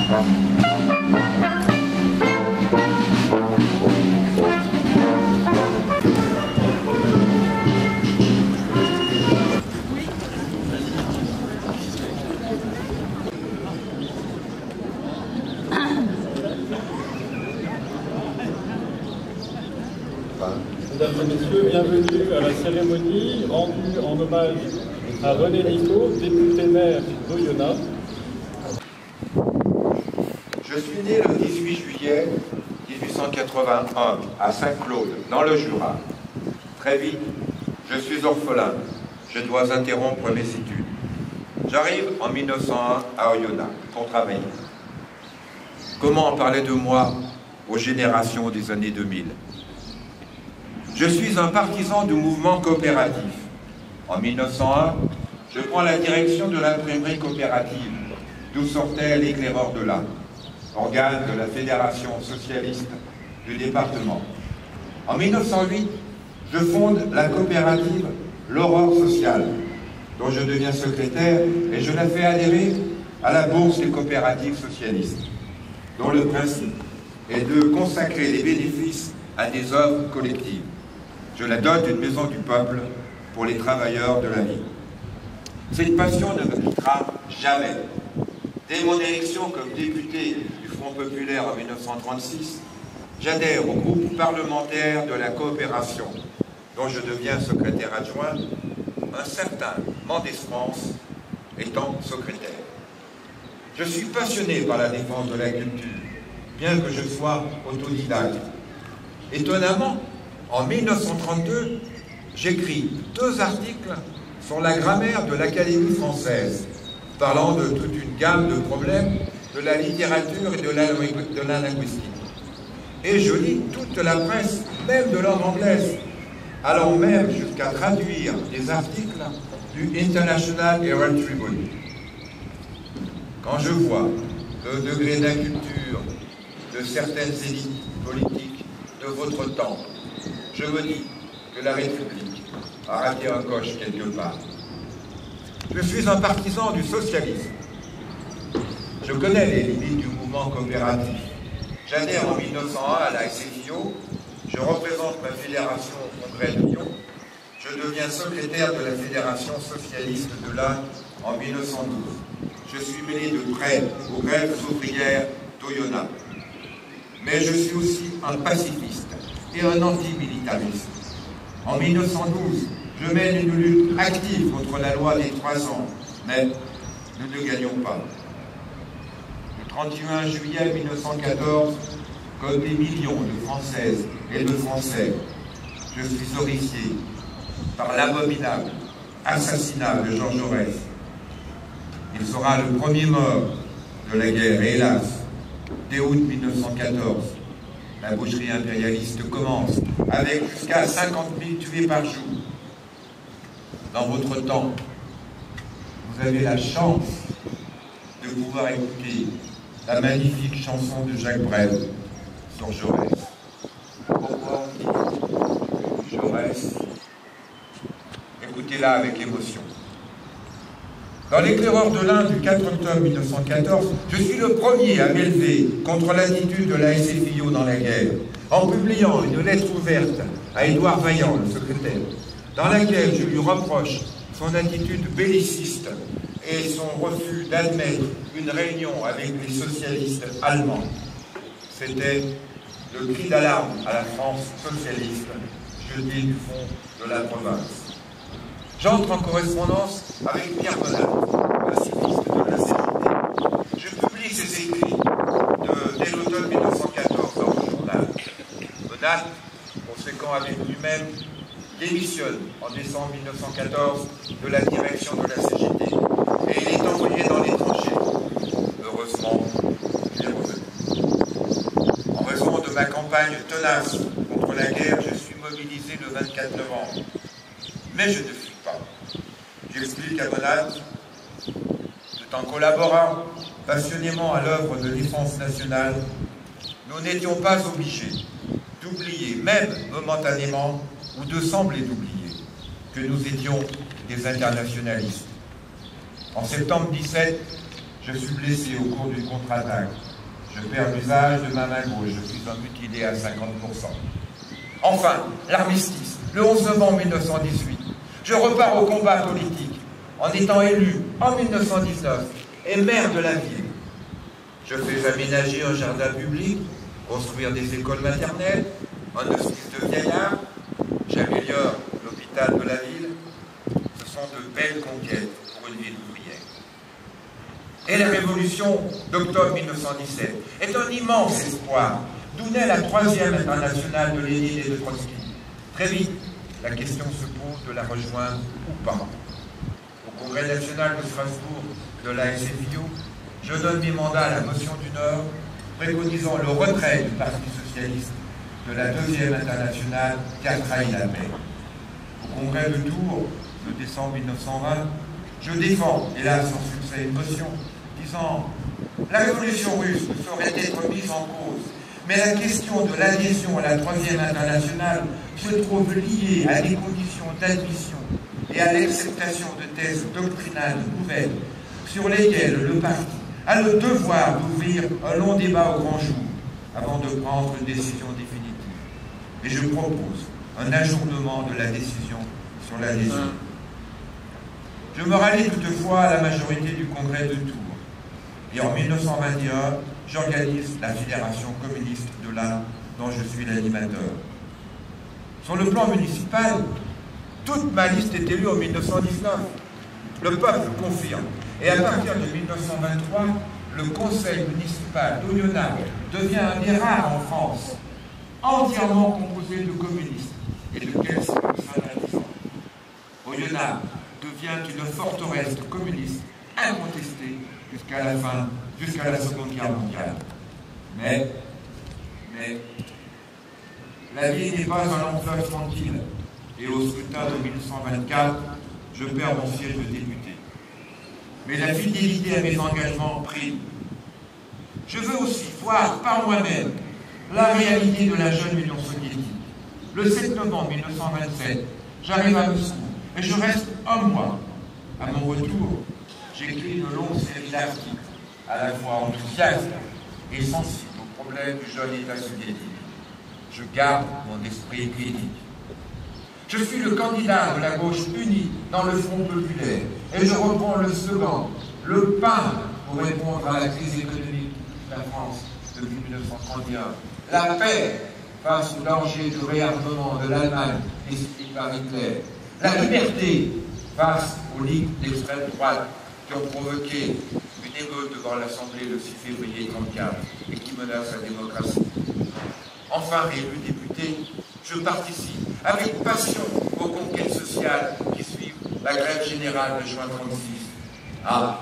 Mesdames et messieurs, bienvenue à la cérémonie rendue en hommage à René Nicot, député maire d'Oyonnax. Je suis né le 18 juillet 1881 à Saint-Claude, dans le Jura. Très vite, je suis orphelin. Je dois interrompre mes études. J'arrive en 1901 à Oyonnax pour travailler. Comment parler de moi aux générations des années 2000? Je suis un partisan du mouvement coopératif. En 1901, je prends la direction de l'imprimerie coopérative, d'où sortait l'Éclaireur de l'Ain, organe de la Fédération socialiste du département. En 1908, je fonde la coopérative L'Aurore sociale, dont je deviens secrétaire et je la fais adhérer à la Bourse des coopératives socialistes, dont le principe est de consacrer les bénéfices à des œuvres collectives. Je la dote d'une maison du peuple pour les travailleurs de la vie. Cette passion ne me quittera jamais. Dès mon élection comme député du Front populaire en 1936, j'adhère au groupe parlementaire de la coopération, dont je deviens secrétaire adjoint, un certain Mendès France étant secrétaire. Je suis passionné par la défense de la culture, bien que je sois autodidacte. Étonnamment, en 1932, j'écris 2 articles sur la grammaire de l'Académie française, parlant de toute une gamme de problèmes de la littérature et de la linguistique. Et je lis toute la presse, même de langue anglaise, allant même jusqu'à traduire des articles du International Herald Tribune. Quand je vois le degré d'inculture de certaines élites politiques de votre temps, je me dis que la République a raté un coche quelque part. Je suis un partisan du socialisme. Je connais les limites du mouvement coopératif. J'adhère en 1901 à la SFIO, je représente ma fédération au Congrès de Lyon, je deviens secrétaire de la Fédération socialiste de l'Ain en 1912. Je suis mêlé de près aux grèves ouvrières d'Oyonnax. Mais je suis aussi un pacifiste et un antimilitariste. En 1912, je mène une lutte active contre la loi des 3 ans, mais nous ne gagnons pas. Le 31 juillet 1914, comme des millions de Françaises et de Français, je suis horrifié par l'abominable assassinat de Georges Jaurès. Il sera le premier mort de la guerre, et hélas, dès août 1914, la boucherie impérialiste commence, avec jusqu'à 50 000 tués par jour. Dans votre temps, vous avez la chance de pouvoir écouter la magnifique chanson de Jacques Brel sur Jaurès. Pourquoi Jaurès? Écoutez-la avec émotion. Dans l'Éclaireur de l'Ain du 4 octobre 1914, je suis le premier à m'élever contre l'attitude de la SFIO dans la guerre, en publiant une lettre ouverte à Édouard Vaillant, le secrétaire, dans laquelle je lui reproche son attitude belliciste et son refus d'admettre une réunion avec les socialistes allemands. C'était le cri d'alarme à la France socialiste, jeté du fond de la province. J'entre en correspondance avec Pierre Bonnat, pacifiste de la CGT. Je publie ses écrits dès l'automne 1914 dans le journal. Bonnat, conséquent avec lui-même, démissionne en décembre 1914 de la direction de la CGT et il est envoyé dans les tranchées. Heureusement, il est revenu. En raison de ma campagne tenace contre la guerre, je suis mobilisé le 24 novembre. Mais je ne fuis pas. J'explique à Bonnat, tout en collaborant passionnément à l'œuvre de défense nationale, nous n'étions pas obligés d'oublier, même momentanément, ou de sembler d'oublier, que nous étions des internationalistes. En septembre 17, Je suis blessé au cours d'une contre-attaque. Je perds l'usage de ma main gauche. Je suis mutilé à 50%. Enfin, l'armistice, le 11 novembre 1918. Je repars au combat politique en étant élu en 1919 et maire de la ville. Je fais aménager un jardin public, construire des écoles maternelles, un hospice de vieillards. J'améliore l'hôpital de la ville. Ce sont de belles conquêtes pour une ville ouvrière. Et la révolution d'octobre 1917 est un immense espoir, d'où naît la 3e internationale de Lénine et de Trotsky. Très vite, la question se pose de la rejoindre ou pas. Au Congrès national de Strasbourg de la SFIO, je donne mes mandats à la motion du Nord, préconisant le retrait du Parti socialiste de la 2e internationale qui a trahi la paix. Au Congrès de Tours de décembre 1920, je défends, hélas sans succès, une motion disant « La révolution russe ne saurait être mise en cause, mais la question de l'adhésion à la 3e internationale se trouve liée à des conditions d'admission et à l'acceptation de thèses doctrinales nouvelles sur lesquelles le parti a le devoir d'ouvrir un long débat au grand jour avant de prendre une décision définitive. Et je propose un ajournement de la décision sur l'adhésion. Je me rallie toutefois à la majorité du Congrès de Tours. Et en 1921, j'organise la Fédération communiste de l'Ain, dont je suis l'animateur. Sur le plan municipal, toute ma liste est élue en 1919. Le peuple confirme. Et à partir de 1923, le conseil municipal d'Oyonnax devient un des rares en France, entièrement composé de communistes et de quelques sympathisants. Oyonnax devient une forteresse communiste incontestée jusqu'à la Seconde Guerre mondiale. Mais la vie n'est pas un long fleuve tranquille. Et au scrutin de 1924, je perds mon siège de député. Mais la fidélité à mes engagements prime. Je veux aussi voir par moi-même la réalité de la jeune Union soviétique. Le 7 novembre 1927, j'arrive à Moscou et je reste un mois. À mon retour, j'écris une longue série d'articles, à la fois enthousiastes et sensibles aux problèmes du jeune État soviétique. Je garde mon esprit critique. Je suis le candidat de la gauche unie dans le Front populaire et je reprends le slogan « Le pain » pour répondre à la crise économique de la France depuis 1931. La paix face au danger du réarmement de l'Allemagne décidé par Hitler. La liberté face aux ligues d'extrême droite qui ont provoqué une émeute devant l'Assemblée le 6 février 1934 et qui menacent la démocratie. Enfin réélu député, je participe avec passion aux conquêtes sociales qui suivent la grève générale de juin 1936. Ah,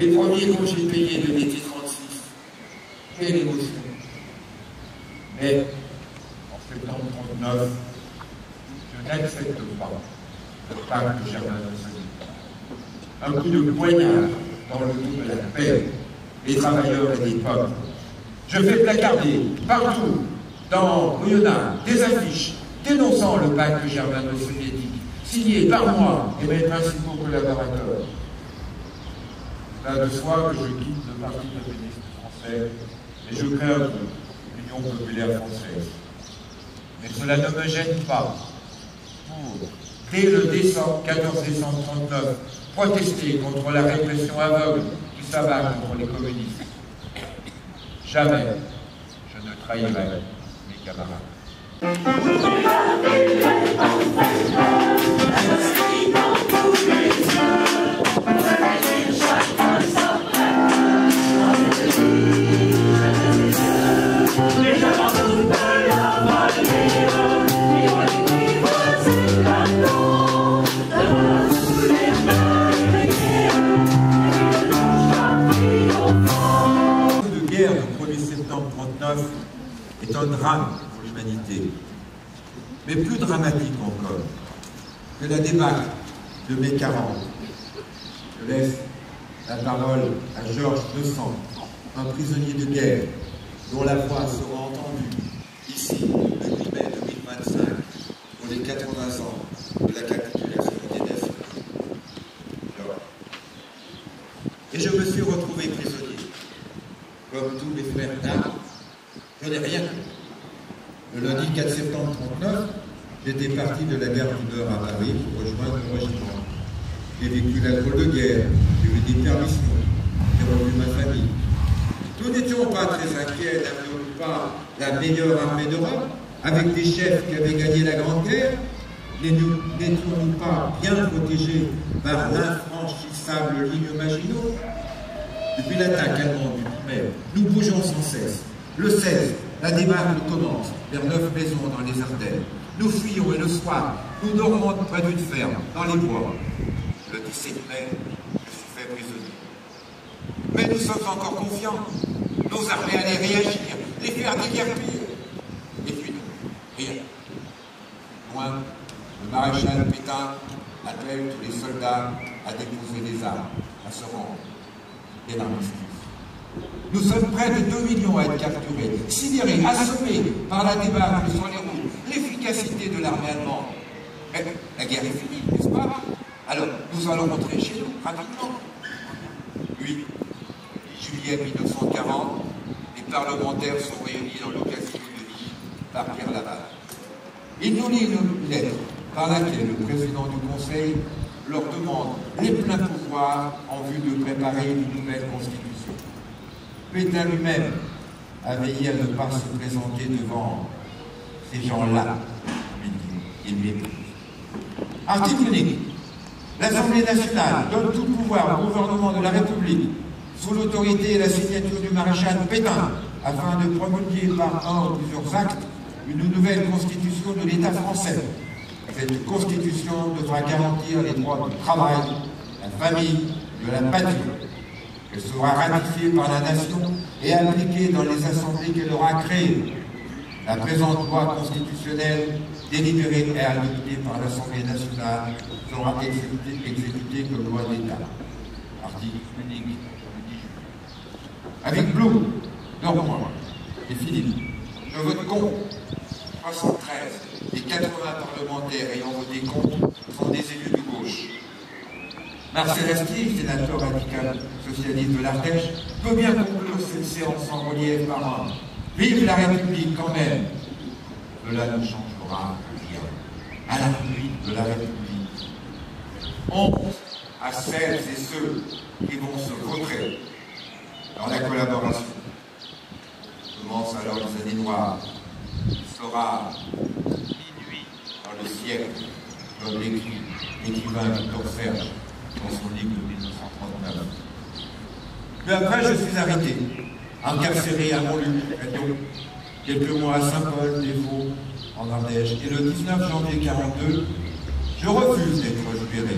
les premiers congés payés de l'été 1936, quelle émotion. Mais en septembre 1939, je n'accepte pas le pacte de Germano-Saxonie. Un coup de poignard dans le dos de la paix, des travailleurs et des peuples. Je fais placarder partout, dans Oyonnax, des affiches dénonçant le pacte germano-soviétique, signé par moi et mes principaux collaborateurs. C'est là de soi que je quitte le Parti communiste français et je crée un groupe, l'Union populaire française. Mais cela ne me gêne pas pour, dès le 14 décembre 1939, protester contre la répression aveugle qui s'abat contre les communistes. Jamais je ne trahirai mes camarades. Est un drame pour l'humanité, mais plus dramatique encore que la débâcle de mai 40. Je laisse la parole à Georges Desan, un prisonnier de guerre dont la voix sera entendue ici le 8 mai 2025 pour les 80 ans de la capitulation des nations. Georges. rien. Le lundi 4 septembre 1939, j'étais parti de la gare du Nord à Paris pour rejoindre mon régiment. J'ai vécu l'alcool de guerre, j'ai eu des permissions, j'ai revu ma famille. Nous n'étions pas très inquiets, n'avions pas la meilleure armée d'Europe, avec des chefs qui avaient gagné la Grande Guerre. N'étions-nous pas bien protégés par l'infranchissable ligne Maginot? Depuis l'attaque allemande du 10 mai, nous bougeons sans cesse. Le 16, la débarque commence vers 9 maisons dans les Ardennes. Nous fuyons et le soir, nous dormons près d'une ferme, dans les bois. Le 17 mai, je suis fait prisonnier. Mais nous sommes encore confiants. Nos armées allaient réagir, les faire déguerpir. Et puis nous, rien. Loin, le maréchal Pétain appelle tous les soldats à déposer les armes, à se rendre. Et l'armistice. Nous sommes près de 2 millions à être capturés, sidérés, assommés par la débarque sur les routes, l'efficacité de l'armée allemande. Mais la guerre est finie, n'est-ce pas? Alors, nous allons rentrer chez nous, rapidement. 8 juillet 1940, les parlementaires sont réunis dans le casino de Vichy par Pierre Laval. Il nous lit une lettre par laquelle le président du Conseil leur demande les pleins pouvoirs en vue de préparer une nouvelle constitution. Pétain lui-même a veillé à ne pas se présenter devant ces gens-là, il méprise. Article unique. L'Assemblée nationale donne tout pouvoir au gouvernement de la République sous l'autorité et la signature du maréchal Pétain afin de promulguer par un ou plusieurs actes une nouvelle constitution de l'État français. Cette constitution devra garantir les droits du travail, de la famille, de la patrie. Elle sera ratifiée par la nation et appliquée dans les assemblées qu'elle aura créées. La présente loi constitutionnelle, délibérée et adoptée par l'Assemblée nationale, sera exécutée comme loi d'État. Article unique du 10 juillet. Avec Blum, Normand et Philippe, je vote contre. 73 des 80 parlementaires ayant voté contre sont des élus de gauche. Marcel Astier, sénateur radical socialiste de l'Ardèche, peut bien conclure cette séance en relief par un « Vive la République quand même !» Cela ne changera rien à la ruine de la République. Honte à celles et ceux qui vont se retrait dans la collaboration. Commence alors les années noires. Il sera minuit dans le siècle, comme l'écrit l'écrivain Victor Serge dans son livre de 1939. Peu après, je suis arrêté, incarcéré à Montluc, quelques mois à Saint-Paul-des-Vaux, en Ardèche, et le 19 janvier 1942, je refuse d'être libéré.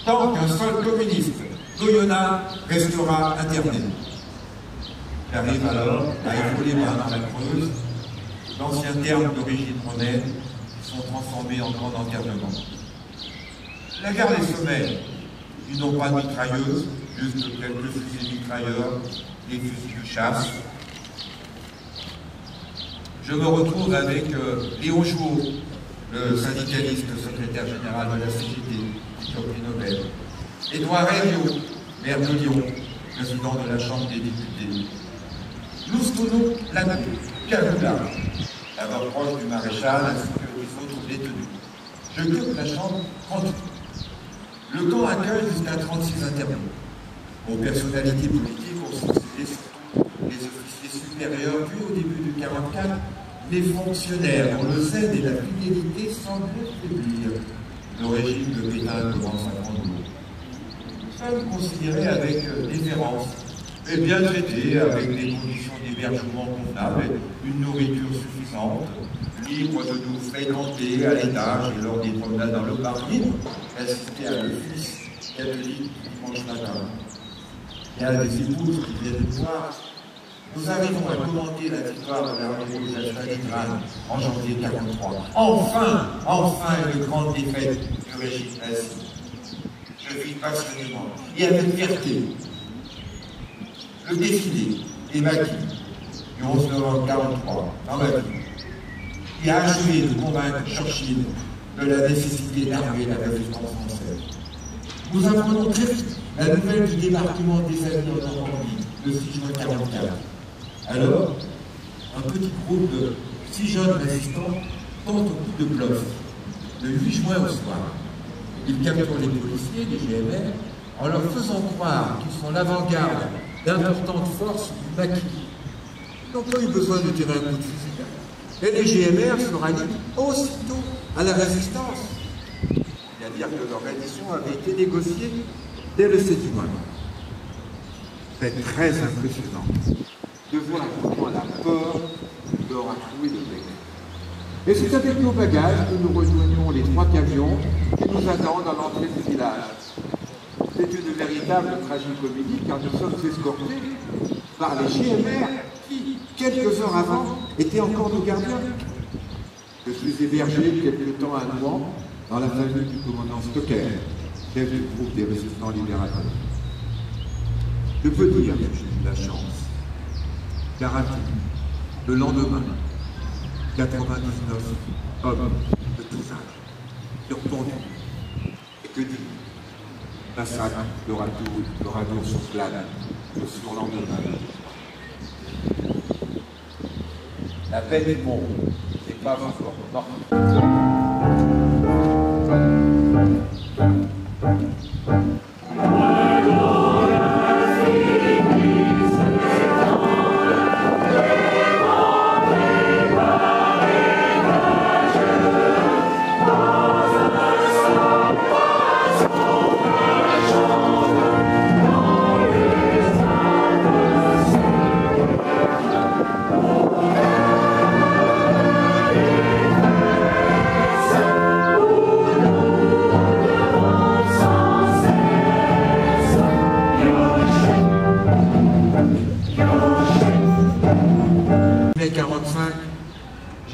Tant qu'un seul communiste, Goyonnat, restera interné. J'arrive alors à Évaux-les-Bains dans la Creuse. D'anciens termes d'origine romaine sont transformés en camp d'encadrement. La gare des Sommets, ils n'ont pas de mitrailleuses, juste quelques fusils mitrailleurs, des fusils de chasse. Je me retrouve avec Léon Jouot, le syndicaliste secrétaire général de la CGT, qui a pris Nobel, Édouard Herriot, maire de Lyon, président de la Chambre des députés. Nous tenons la cour, Cagoula, d'abord proche du maréchal ainsi que des autres détenus. Je quitte la chambre tranquille. Le camp accueille jusqu'à 36 intervenants. Aux personnalités politiques ont succédé surtout les officiers supérieurs, puis au début du 1944, les fonctionnaires dont le zèle et la fidélité semblent faiblir. Le régime de Pétain commence à prendre l'eau. Nous sommes considérés avec déférence, et bien traités avec des conditions d'hébergement convenables, une nourriture suffisante, libre de nous fréquenter à l'étage et lors des promenades dans le parc libre, assister à l'office catholique dimanche matin. Il y a des épouses qui viennent nous voir. Nous arrivons à commenter la victoire de l'armée rouge à Stalingrad en janvier 1943. Enfin une grande défaite du régime nazi. Je vis passionnément et avec fierté le défilé des maquis du 11 novembre 1943 dans ma vie, qui a achevé de convaincre Churchill de la nécessité d'armer la résistance française. Nous apprenons très vite la nouvelle du débarquement des Alliés en Normandie le 6 juin 1944. Alors, un petit groupe de 6 jeunes résistants tente au coup de bluff le 8 juin au soir. Ils capturent les policiers, les GMR, en leur faisant croire qu'ils sont l'avant-garde d'importantes forces du maquis. Ils n'ont pas eu besoin de tirer un coup de fusil. Et les GMR se rallient aussitôt à la résistance. C'est-à-dire que leur reddition avait été négociée dès le 7 juin. C'est très impressionnant de voir comment la peur leur a trouvé le bec. Et c'est avec nos bagages que nous rejoignons les 3 camions qui nous attendent à l'entrée du village. C'est une véritable tragicomédie car nous sommes escortés par les GMR qui, quelques heures avant, étaient encore nos gardiens. Je suis hébergé quelque temps à Nouan, dans la famille du commandant Stocker, chef du groupe des résistants libérateurs. Je peux dire que j'ai eu la chance, car le lendemain, 99 hommes de tous âges furent pendus. Et que dire? Massacre de retour sur Glane, le surlendemain. La paix du monde n'est pas encore morte.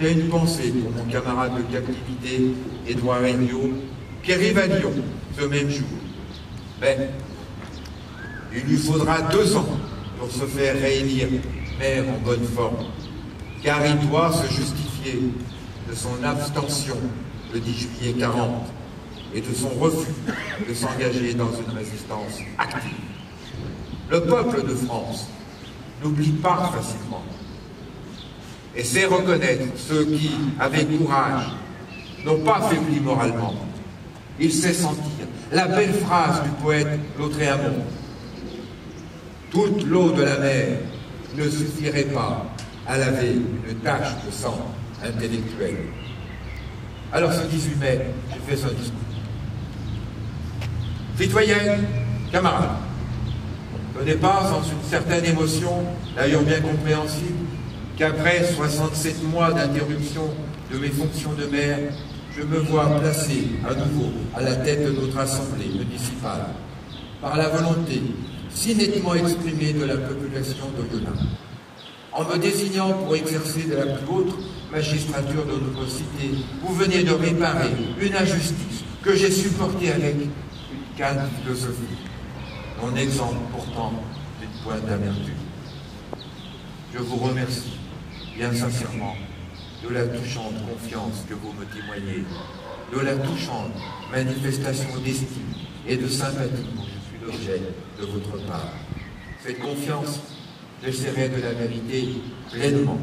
J'ai une pensée pour mon camarade de captivité, Édouard Regnault, qui arrive à Lyon ce même jour. Mais il lui faudra 2 ans pour se faire réélire maire en bonne forme, car il doit se justifier de son abstention le 10 juillet 40 et de son refus de s'engager dans une résistance active. Le peuple de France n'oublie pas facilement et sait reconnaître ceux qui, avec courage, n'ont pas faibli moralement. Il sait sentir la belle phrase du poète Lautréamont. Toute l'eau de la mer ne suffirait pas à laver une tache de sang intellectuel. Alors ce 18 mai, j'ai fait ce discours. Citoyennes, camarades, ce n'est pas sans une certaine émotion, d'ailleurs bien compréhensible, qu'après 67 mois d'interruption de mes fonctions de maire, je me vois placé à nouveau à la tête de notre assemblée municipale, par la volonté si nettement exprimée de la population d'Oyonnax. En me désignant pour exercer de la plus haute magistrature de notre cité, vous venez de réparer une injustice que j'ai supportée avec une calme philosophie, non exempte pourtant d'une pointe d'amertume. Je vous remercie bien sincèrement de la touchante confiance que vous me témoignez, de la touchante manifestation d'estime et de sympathie dont je suis l'objet de votre part. Cette confiance, j'essaierai de la mériter pleinement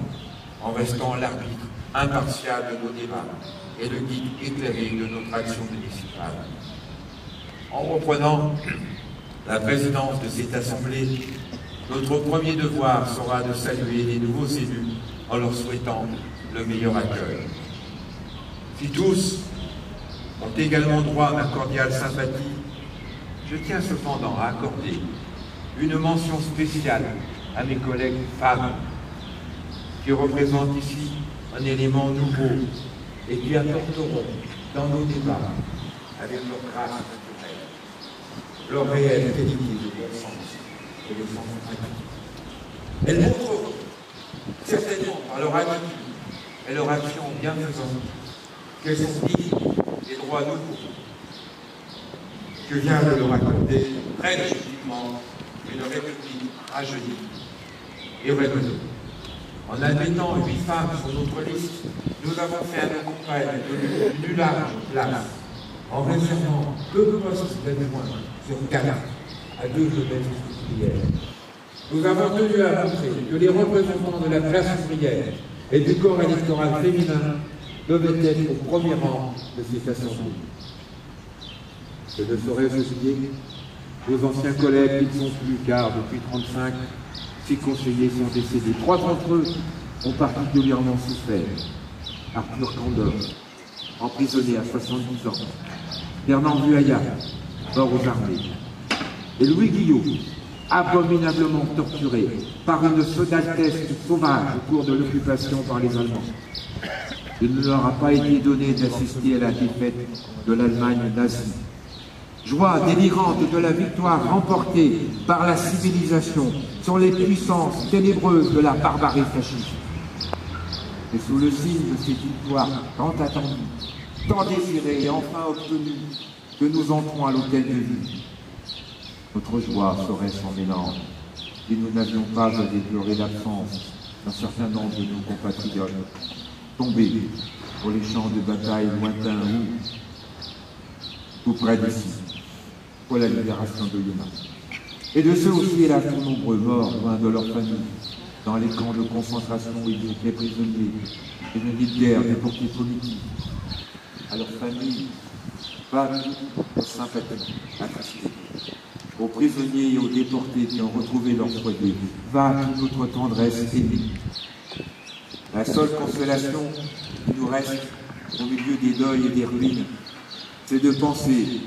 en restant l'arbitre impartial de nos débats et le guide éclairé de notre action municipale. En reprenant la présidence de cette assemblée, notre premier devoir sera de saluer les nouveaux élus en leur souhaitant le meilleur accueil. Si tous ont également droit à ma cordiale sympathie, je tiens cependant à accorder une mention spéciale à mes collègues femmes qui représentent ici un élément nouveau et qui apporteront dans nos débats, avec leur grâce naturelle, leur réelle qualité de bon sens et de sens pratique. Elles montreront certainement par leur attitude et leur action bienfaisante qu'elles sont dignes des droits nouveaux que vient de leur accorder très légitimement une république rajeunie et raisonnée. En admettant 8 femmes sur notre liste, nous avons fait un accompagnement de plus large place en réservant 2 postes d'adjoints sur 4 à 2 domaines ouvrières. nous avons tenu à montrer que les représentants de la classe ouvrière et du corps électoral féminin devaient être au premier rang de cette assemblée. Je ne saurais oublier nos anciens collègues qui ne sont plus, car depuis 35, 6 conseillers sont décédés. 3 d'entre eux ont particulièrement souffert. Arthur Candor, emprisonné à 70 ans. Bernard Buaya, mort aux armées. Et Louis Guillot, abominablement torturé par une soldatesque sauvage au cours de l'occupation par les Allemands. Il ne leur a pas été donné d'assister à la défaite de l'Allemagne nazie. Joie délirante de la victoire remportée par la civilisation sur les puissances ténébreuses de la barbarie fasciste. Et sous le signe de cette victoire tant attendue, tant désirée et enfin obtenue, que nous entrons à l'hôtel de ville. Notre joie serait sans mélange, et nous n'avions pas à déplorer l'absence d'un certain nombre de nos compatriotes tombés pour les champs de bataille lointains ou tout près d'ici, pour la libération de Yuma. Et de ceux aussi, hélas, trop nombreux morts loin de leur famille, dans les camps de concentration où ils étaient prisonniers, et de guerre déportés politiques. À leur famille, va nos sympathies attristées. Aux prisonniers et aux déportés qui ont retrouvé leur foyer, va toute notre tendresse émue. La seule consolation qui nous reste au milieu des deuils et des ruines, c'est de penser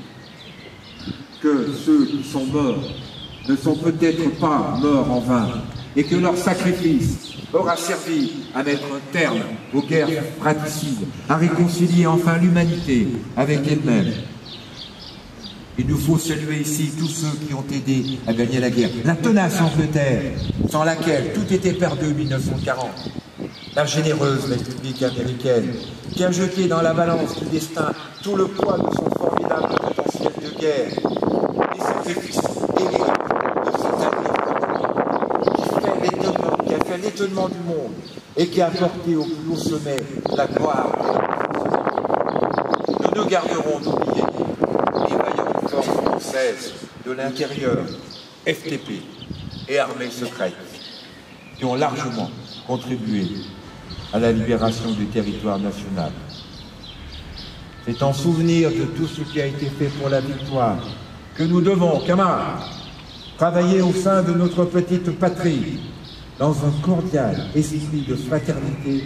que ceux qui sont morts ne sont peut-être pas morts en vain, et que leur sacrifice aura servi à mettre un terme aux guerres fratricides, à réconcilier enfin l'humanité avec elle-même. Il nous faut saluer ici tous ceux qui ont aidé à gagner la guerre. La tenace Angleterre, sans laquelle tout était perdu en 1940. La généreuse République américaine, qui a jeté dans la balance du destin tout le poids de son formidable potentiel de guerre. Les sacrifices héroïques de cet allié qui a fait l'étonnement du monde et qui a porté au plus haut sommet la gloire. Nous ne garderons d'oublier les vaillantes forces françaises de l'intérieur, FTP et armées secrètes, qui ont largement contribué à la libération du territoire national. C'est en souvenir de tout ce qui a été fait pour la victoire que nous devons, camarades, travailler au sein de notre petite patrie dans un cordial esprit de fraternité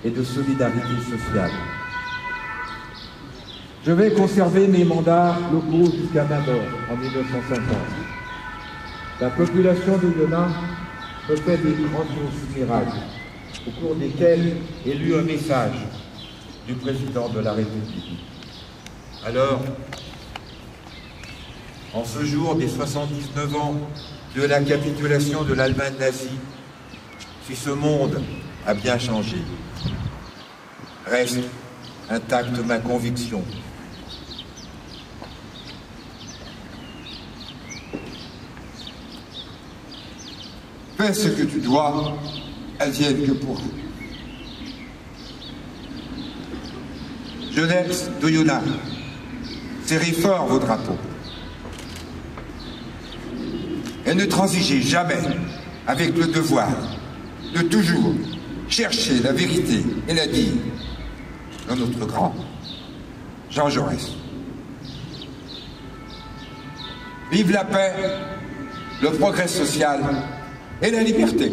et de solidarité sociale. Je vais conserver mes mandats locaux jusqu'à ma mort en 1950. La population de Yona me fait des grandioses miracles, au cours desquels est lu un message du président de la République. Alors, en ce jour des 79 ans de la capitulation de l'Allemagne nazie, si ce monde a bien changé, reste intacte ma conviction. Fais ce que tu dois, advienne que pourra. Jeunesse d'Oyonnax, serrez fort vos drapeaux. Et ne transigez jamais avec le devoir de toujours chercher la vérité et la dire dans notre grand Jean Jaurès. Vive la paix, le progrès social et la liberté.